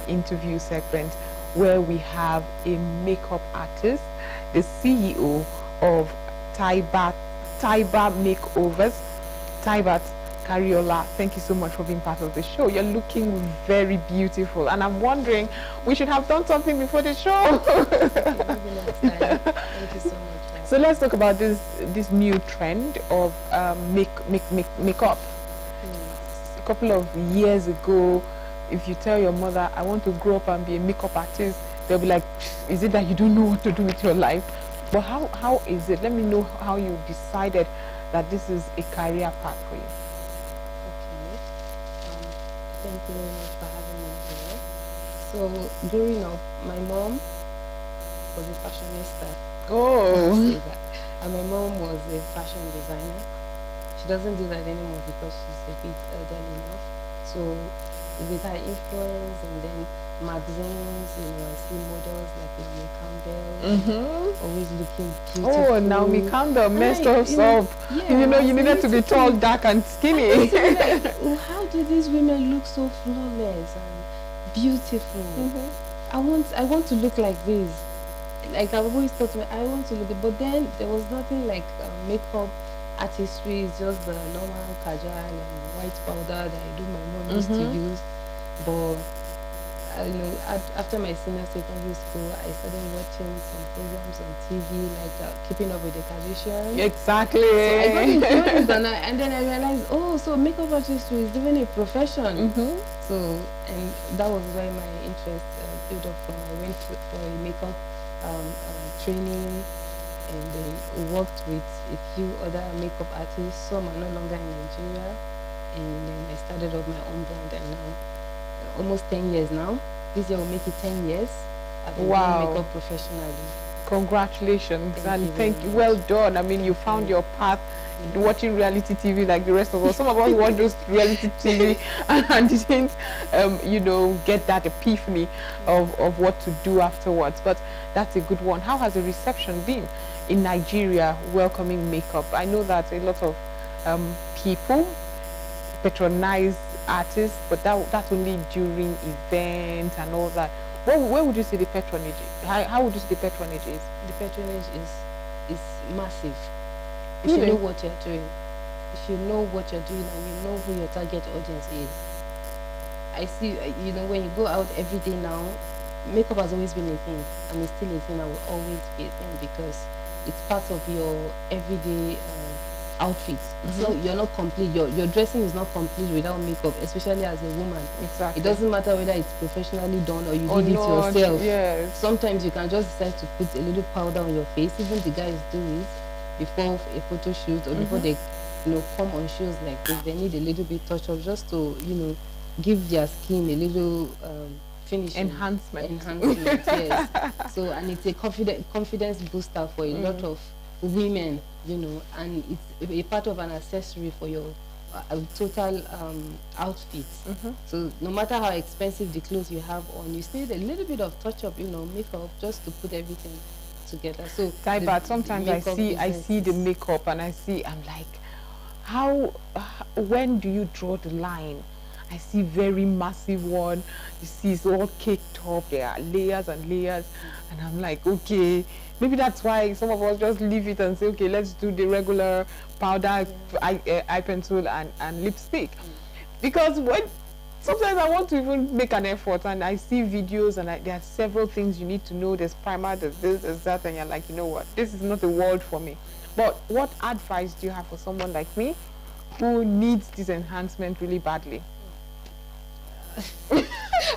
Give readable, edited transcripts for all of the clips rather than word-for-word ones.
interview segment where we have a makeup artist, the CEO of Taiba Makeovers, Taibat Kariola. Thank you so much for being part of the show. You're looking very beautiful, and I'm wondering, we should have done something before the show. Maybe next time. Thank you so much. So let's talk about this new trend of makeup. A couple of years ago, if you tell your mother, I want to grow up and be a makeup artist, they'll be like, is it that you don't know what to do with your life? But how is it? Let me know how you decided that this is a career path for you. Okay. Thank you very much for having me here. So growing up, my mom was a fashionista. Oh. And my mom was a fashion designer. She doesn't do that anymore because she's a bit elderly enough. So with her influence and then magazines, I see models like Naomi Campbell, always looking beautiful. Oh, Naomi Campbell messed us up. Yeah, you needed to be tall, dark, and skinny. How do these women look so flawless and beautiful? I want to look like this. Like I've always thought, I want to look good, but then there was nothing like makeup artistry. It's just the normal kajal and white powder that I do. My mom used to use, but after my senior secondary school, I started watching some programs on TV like Keeping Up with the Kardashians. Exactly. So I got influenced, and then I realized, oh, so makeup artistry is even a profession. So, and that was where my interest built up from. I went for a makeup training, and then worked with a few other makeup artists. Some are no longer in Nigeria, and then I started up my own brand, and now almost 10 years now. This year will make it 10 years. I've been doing makeup professionally. Congratulations. Thank you. Well done. I mean, you found your path watching reality TV like the rest of us. Some of us watch those reality TV and didn't, get that epiphany of what to do afterwards. But that's a good one. How has the reception been in Nigeria welcoming makeup? I know that a lot of people patronize artists, but that's only during events and all that. Where would you say the patronage is? How would you say the patronage is? The patronage is massive. If you know what you're doing, if you know what you're doing and you know who your target audience is. I see, when you go out every day now, makeup has always been a thing, and it's still a thing and will always be a thing because it's part of your everyday outfit. So you're not complete. Your dressing is not complete without makeup, especially as a woman. Exactly. It doesn't matter whether it's professionally done or you did it yourself. Yes. Sometimes you can just decide to put a little powder on your face. Even the guys do it before a photo shoot or before they come on shows like this. They need a little bit touch up just to give their skin a little finishing enhancement. Yes. So, and it's a confidence booster for a lot of women, and it's a part of an accessory for your total outfit. So no matter how expensive the clothes you have on, you still need a little bit of touch up, makeup just to put everything together. So but sometimes I see the makeup and I'm like, when do you draw the line? I see very massive one. You see it's all caked up. There are layers and layers, and I'm like, okay, maybe that's why some of us just leave it and say, okay, let's do the regular powder, eye pencil, and lipstick. Because sometimes I want to even make an effort, and I see videos, and there are several things you need to know. There's primer, there's this, there's that, and you're like, you know what? This is not a world for me. But what advice do you have for someone like me who needs this enhancement really badly?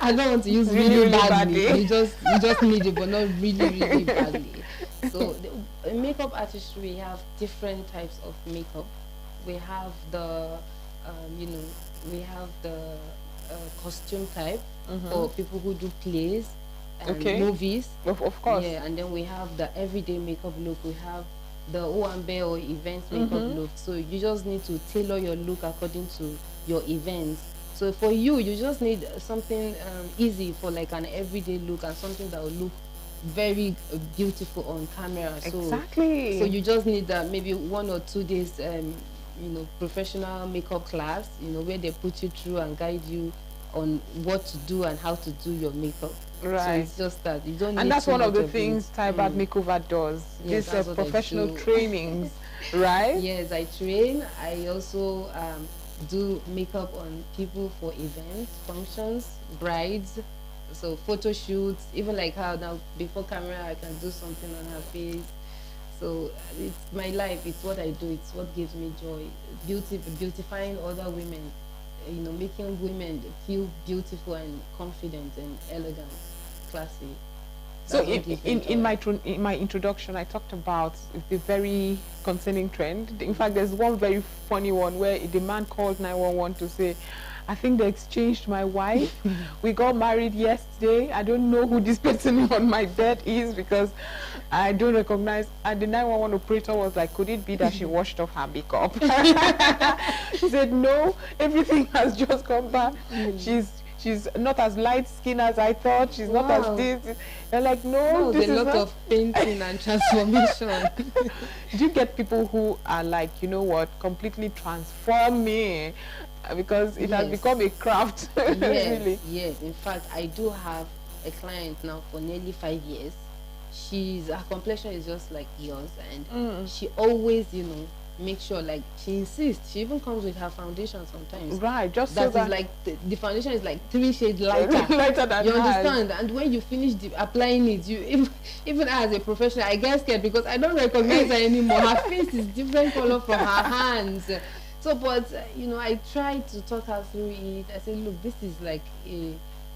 I don't want to use really badly. You just need it, but not really badly. So in makeup artistry, we have different types of makeup. We have the costume type for people who do plays and movies. Of course. Yeah, and then we have the everyday makeup look. We have the Owambe or event makeup look. So you just need to tailor your look according to your events. So for you just need something easy for like an everyday look and something that will look very beautiful on camera. So, exactly. So you just need maybe 1 or 2 days, professional makeup class, where they put you through and guide you on what to do and how to do your makeup. Right. So it's just that you don't need And that's too one of much the things Taibat Makeover does. Yes, These professional do. trainings, right? Yes, I train. I also do makeup on people for events, functions, brides, so photo shoots, even like how now before camera I can do something on her face. So it's my life, it's what I do, it's what gives me joy. Beautifying other women, you know, making women feel beautiful and confident and elegant, classy. So in my introduction, I talked about the very concerning trend. In fact, there's one very funny one where the man called 911 to say, I think they exchanged my wife. We got married yesterday. I don't know who this person on my bed is because I don't recognize. And the 911 operator was like, could it be that she washed off her makeup? She said, no, everything has just come back. She's not as light skinned as I thought. She's not as this. They're like, no, this is a lot of painting and transformation. Do you get people who are like, you know what, completely transform me? Because it has become a craft. Yes, really. Yes. In fact, I do have a client now for nearly 5 years. Her complexion is just like yours, and she always, you know, make sure, like, she insists. She even comes with her foundation sometimes. Right, just that so that is like the foundation is like 3 shades lighter. Lighter than you understand? And when you finish applying it, you even as a professional, I get scared because I don't recognize her anymore. Her face is different color from her hands. So, but you know, I tried to talk her through it. I said, look, this is like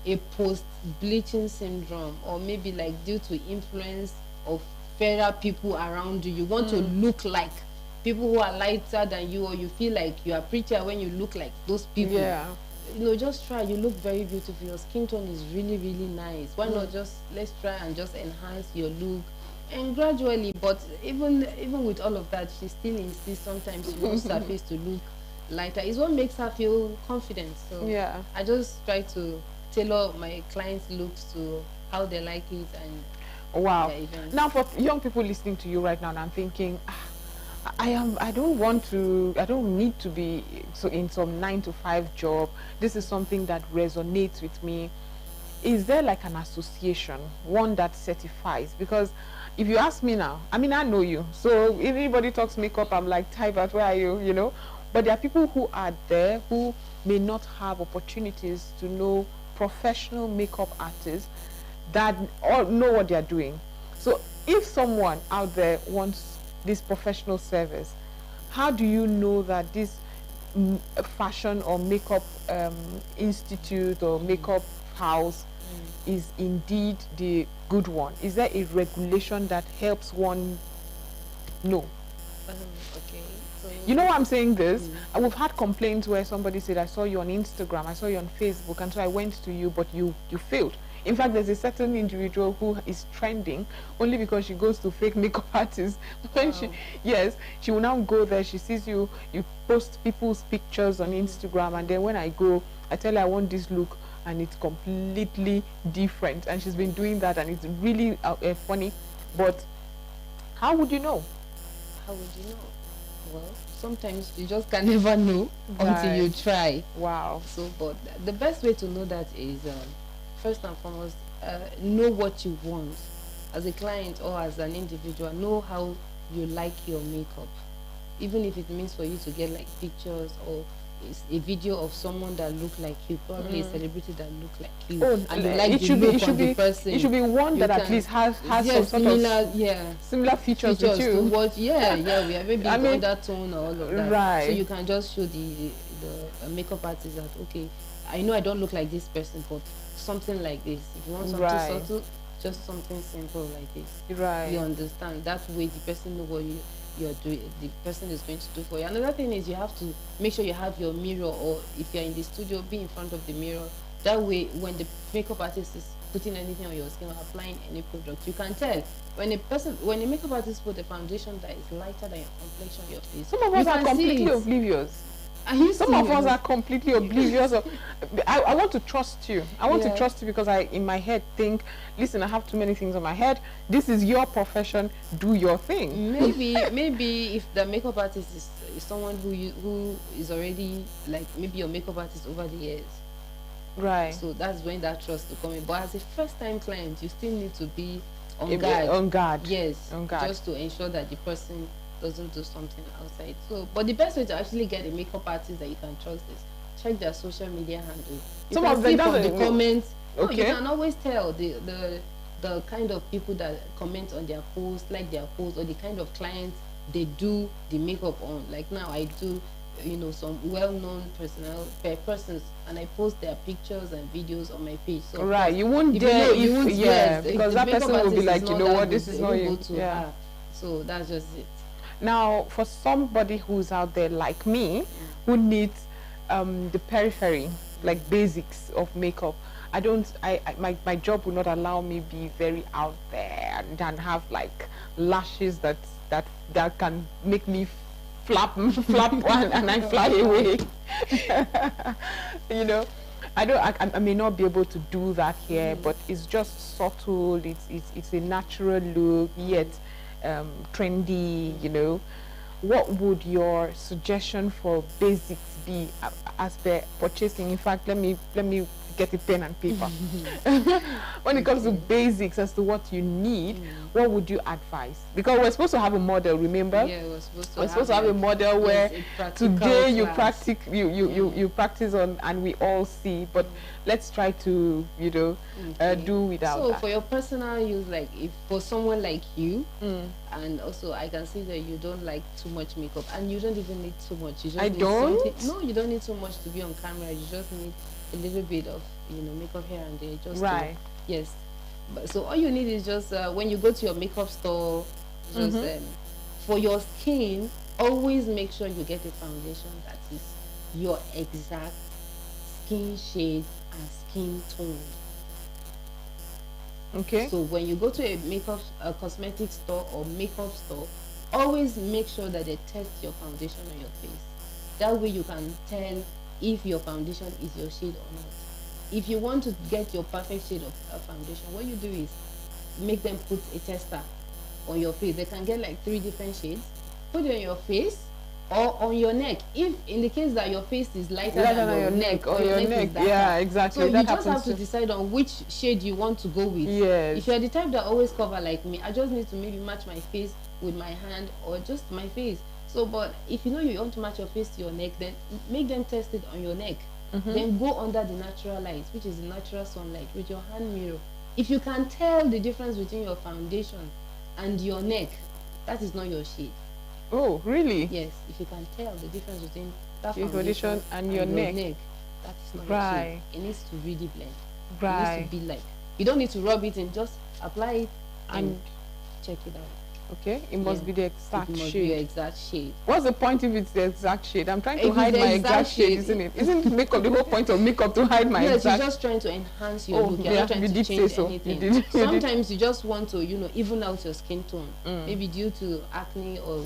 a post-bleaching syndrome, or maybe like due to influence of fairer people around you. You want to look like people who are lighter than you, or you feel like you are prettier when you look like those people. Yeah. You know, just try. You look very beautiful. Your skin tone is really, really nice. Why not let's try and just enhance your look, and gradually. But even with all of that, she still insists sometimes she wants her face to look lighter. It's what makes her feel confident. So yeah, I just try to tailor my clients' looks to how they like it. And wow. Now, for young people listening to you right now, and I'm thinking, I don't need to be in some 9-to-5 job. This is something that resonates with me. Is there like an association, one that certifies? Because if you ask me now, I mean, I know you. So if anybody talks makeup, I'm like, Taibat, where are you? You know? But there are people who are there who may not have opportunities to know professional makeup artists that all know what they are doing. So if someone out there wants this professional service, how do you know that this fashion or makeup institute or makeup house is indeed the good one? Is there a regulation that helps one know? Okay. So you know why I'm saying this? We've had complaints where somebody said, I saw you on Instagram, I saw you on Facebook, and so I went to you, but you failed. In fact, there's a certain individual who is trending only because she goes to fake makeup artists. When she will now go there, she sees you post people's pictures on Instagram, and then when I go, I tell her I want this look, and it's completely different. And she's been doing that, and it's really funny. But how would you know? How would you know? Well, sometimes you just can never know until you try. Wow. So, but the best way to know that is first and foremost, know what you want as a client or as an individual. Know how you like your makeup, even if it means for you to get like pictures or a video of someone that look like you, probably a celebrity that look like you, and you like the look of the person. It should be one that at least has some sort of similar features with you. To what, we have maybe undertone or all of that. Right. So you can just show the makeup artist that, okay, I know I don't look like this person, but something like this. If you want something subtle, just something simple like this. Right. You understand. That way the person know what you're doing, the person is going to do for you. Another thing is you have to make sure you have your mirror, or if you're in the studio, be in front of the mirror. That way, when the makeup artist is putting anything on your skin or applying any product, you can tell. When a makeup artist put a foundation that is lighter than your complexion on your face, some of us are completely oblivious. Some of us are completely oblivious. I want to trust you. I want to trust you because I, in my head, think, listen, I have too many things on my head. This is your profession. Do your thing. Maybe if the makeup artist is someone who is already like maybe your makeup artist over the years. Right. So that's when that trust will come in. But as a first-time client, you still need to be on A bit guard. on guard. Yes, On guard. just to ensure that the person doesn't do something outside. So, but the best way to actually get a makeup artist that you can trust is check their social media handle. You Some can of them see from the doesn't- comments. No, you Okay. can always tell the kind of people that comment on their posts, like their posts, or the kind of clients they do the makeup on. Like now, I do, some well-known persons, and I post their pictures and videos on my page. So of Right, course, you won't if dare you if won't, yeah, yes, if because the that makeup person will be artist like, is you not know that what, good, this is they not won't you. go to Yeah. her. So that's just it. Now, for somebody who's out there like me, who needs the periphery, like basics of makeup, my job would not allow me be very out there and have like lashes that can make me flap one and I fly away. you know, I may not be able to do that here, but it's just subtle. It's a natural look, yet trendy. What would your suggestion for basics be as per purchasing? In fact, let me get a pen and paper. When it comes to basics as to what you need, what would you advise? Because we're supposed to have a model, remember? Yeah, we're supposed to have a model where today you practice you practice on and we all see, but let's try to do without so that. for your personal use, like if for someone like you, and also I can see that you don't like too much makeup and you don't even need too much. You just I need don't? something. No, you don't need too much to be on camera. You just need a little bit of makeup here and there, just Right. yes. But so all you need is just when you go to your makeup store, just for your skin, always make sure you get a foundation that is your exact skin shade and skin tone. Okay. So when you go to a cosmetic store or makeup store, always make sure that they test your foundation on your face. That way you can tell if your foundation is your shade or not. If you want to get your perfect shade of foundation, what you do is make them put a tester on your face. They can get like 3 different shades. Put it on your face or on your neck. If in the case that your face is lighter than your neck, or your neck is darker. Yeah, exactly. So that you just have to too. decide on which shade you want to go with. Yes. If you're the type that always cover like me, I just need to maybe match my face with my hand or just my face. So, but if you want to match your face to your neck, then make them test it on your neck. Then go under the natural light, which is the natural sunlight, with your hand mirror. If you can tell the difference between your foundation and your neck, that is not your shade. Oh, really? Yes, if you can tell the difference between that Your foundation and your neck. that is not Right. your shade. It needs to really blend. Right. It needs to be like, you don't need to rub it in, just apply it and check it out. Okay, it must be the exact It must shade. be your exact shade. What's the point if it's the exact shade? I'm trying to If hide it's the my exact exact shade, shade, isn't it? Isn't makeup the whole point of makeup to hide my Yes, exact? you're just trying to enhance your Oh, look. You're yeah, not trying you to did say change so. You anything. did. You did. Sometimes you just want to, even out your skin tone. Maybe due to acne or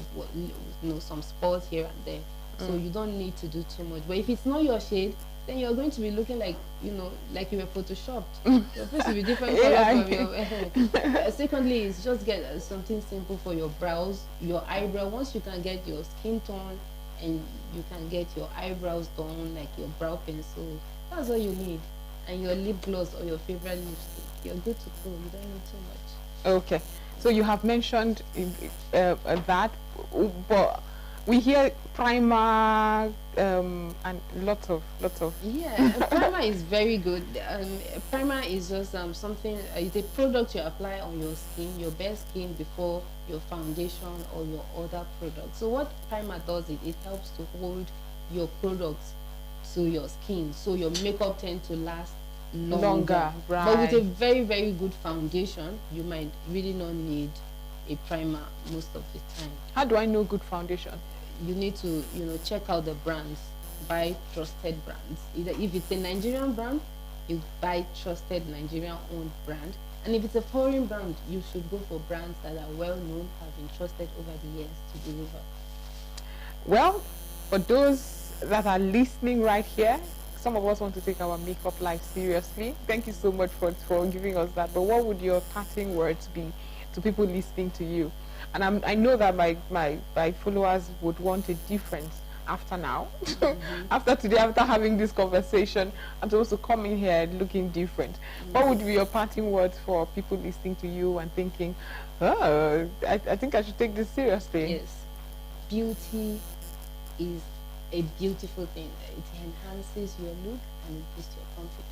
some spots here and there. So you don't need to do too much. But if it's not your shade, then you're going to be looking like, like you were photoshopped. Your face will be different color from your secondly, is just get something simple for your brows, your eyebrow. Once you can get your skin tone and you can get your eyebrows done, like your brow pencil, that's all you need. And your lip gloss or your favorite lipstick, you're good to go. You don't need too much. Okay, so you have mentioned that, but we hear primer and lots of. Yeah, primer is very good. Primer is just something. It's a product you apply on your skin, your bare skin, before your foundation or your other products. So what primer does it helps to hold your products to your skin, so your makeup tends to last longer. Right. But with a very, very good foundation, you might really not need a primer most of the time. How do I know good foundation? You need to check out the brands, buy trusted brands. Either if it's a Nigerian brand, you buy trusted Nigerian owned brand, and if it's a foreign brand, you should go for brands that are well known, have been trusted over the years to deliver. Well, for those that are listening right here, some of us want to take our makeup life seriously. Thank you so much for giving us that. But what would your parting words be to people listening to you? And I know that my followers would want a difference after now. After today, after having this conversation, I'm supposed to come in here looking different. What would be your parting words for people listening to you and thinking, oh, I think I should take this seriously? Yes. Beauty is a beautiful thing. It enhances your look and it boosts your confidence.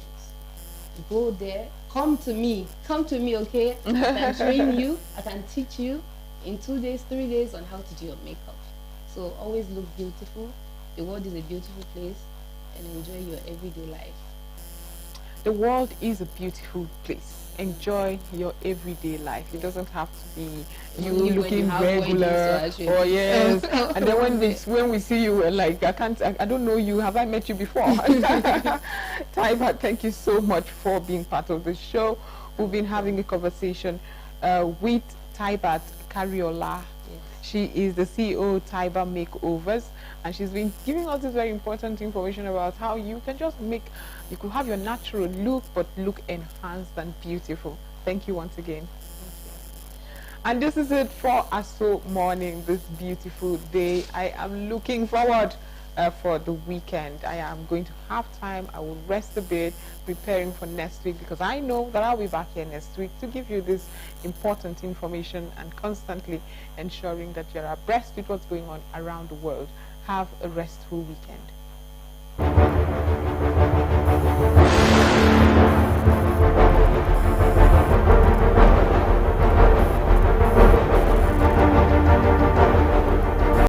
Go there, come to me, okay? I can train you, I can teach you in 2 days, 3 days on how to do your makeup. So always look beautiful. The world is a beautiful place, and enjoy your everyday life. The world is a beautiful place. Enjoy your everyday life. It doesn't have to be you looking regular or yes. And then when we see you, we're like, I don't know you. Have I met you before? Taiba, thank you so much for being part of the show. We've been having a conversation with Taibat Kariola. She is the CEO of Taiba Makeovers, and she's been giving us this very important information about how you can just you could have your natural look, but look enhanced and beautiful. Thank you once again. And this is it for Aso Morning, this beautiful day. I am looking forward for the weekend. I am going to have time. I will rest a bit, preparing for next week, because I know that I'll be back here next week to give you this important information and constantly ensuring that you're abreast with what's going on around the world. Have a restful weekend.